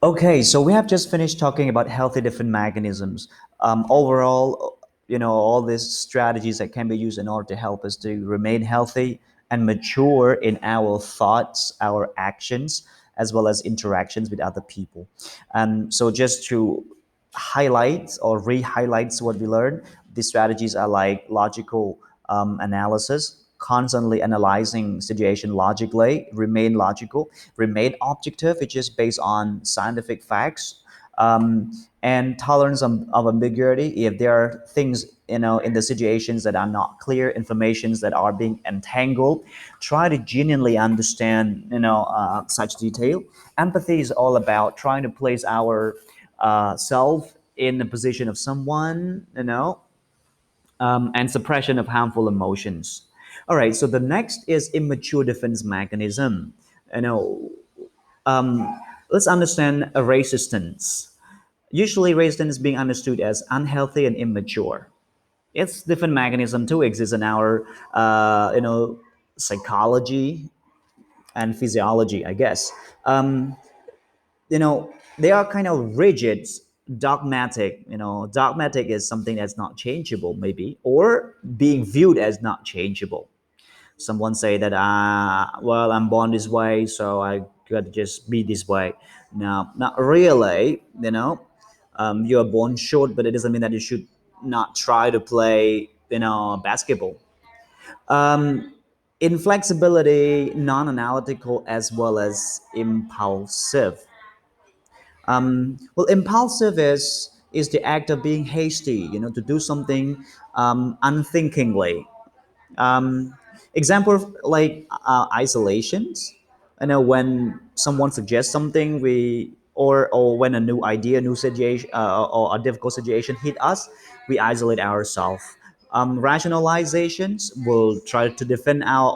Okay, so we have just finished talking about healthy different mechanisms. Overall, all these strategies that can be used in order to help us to remain healthy and mature in our thoughts, our actions, as well as interactions with other people. So just to highlight or re-highlights what we learned, these strategies are like logical analysis, constantly analyzing situation logically, remain logical, remain objective, which is based on scientific facts, and tolerance of ambiguity. If there are things in the situations that are not clear, informations that are being entangled, try to genuinely understand such detail. Empathy is all about trying to place our self in the position of someone, and suppression of harmful emotions. All right, so the next is immature defense mechanism. You know, let's understand a resistance. Usually, resistance is being understood as unhealthy and immature. Its different mechanism too exists in our, psychology and physiology, I guess. They are kind of rigid, dogmatic. Dogmatic is something that's not changeable, maybe, or being viewed as not changeable. Someone say that, well, I'm born this way, so I gotta just be this way. No, not really. You are born short, but it doesn't mean that you should not try to play basketball. Inflexibility, non-analytical, as well as impulsive. Well, impulsive is the act of being hasty, to do something unthinkingly. Example of, like, isolations. When someone suggests something, or when a new idea, new situation, or a difficult situation hit us, we isolate ourselves. Rationalizations will try to defend our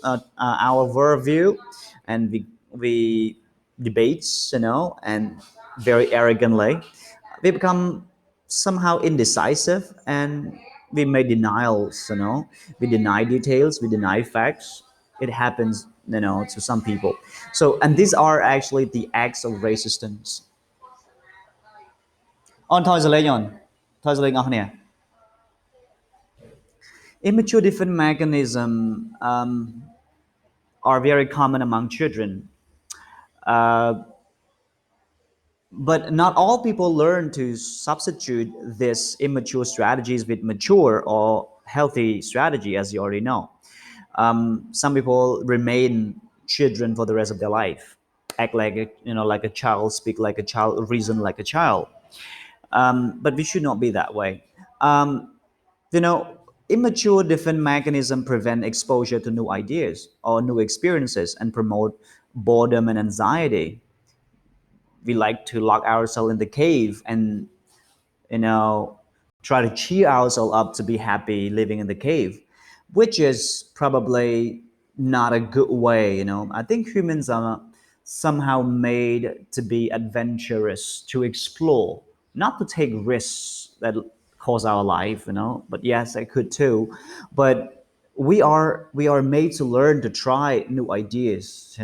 worldview, and we debates, and very arrogantly we become somehow indecisive, and we make denials. We deny details, we deny facts. It happens, to some people. So, and these are actually the acts of resistance. On thôi giờ lấy nhon, thôi giờ lấy ngọc nè. Immature defense mechanism are very common among children. But not all people learn to substitute these immature strategies with mature or healthy strategy, as you already know. Some people remain children for the rest of their life, act like a child, speak like a child, reason like a child. But we should not be that way. You know, Immature defense mechanism prevent exposure to new ideas or new experiences and promote boredom and anxiety. We like to lock ourselves in the cave and you know try to cheer ourselves up to be happy living in the cave, which is probably not a good way. I think humans are somehow made to be adventurous, to explore, not to take risks that cause our life. But yes, I could too. But we are made to learn, to try new ideas.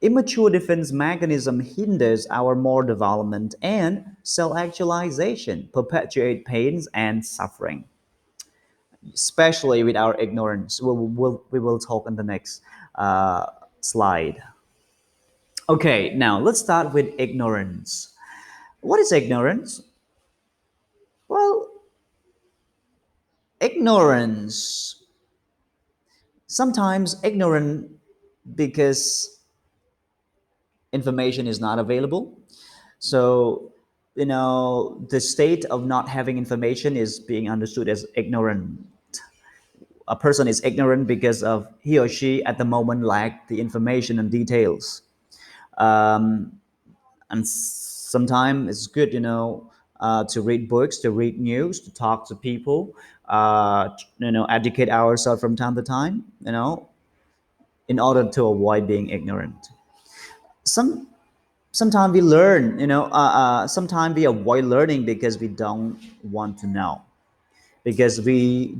Immature defense mechanism hinders our moral development and self-actualization, perpetuate pains and suffering, especially with our ignorance. We will talk in the next uh, slide. Okay, now let's start with ignorance. What is ignorance? Well, ignorance, sometimes ignorant because information is not available. So, the state of not having information is being understood as ignorant. A person is ignorant because of he or she at the moment lack the information and details. And sometimes it's good, to read books, to read news, to talk to people, educate ourselves from time to time, in order to avoid being ignorant. Some Sometimes we learn, sometimes we avoid learning because we don't want to know, because we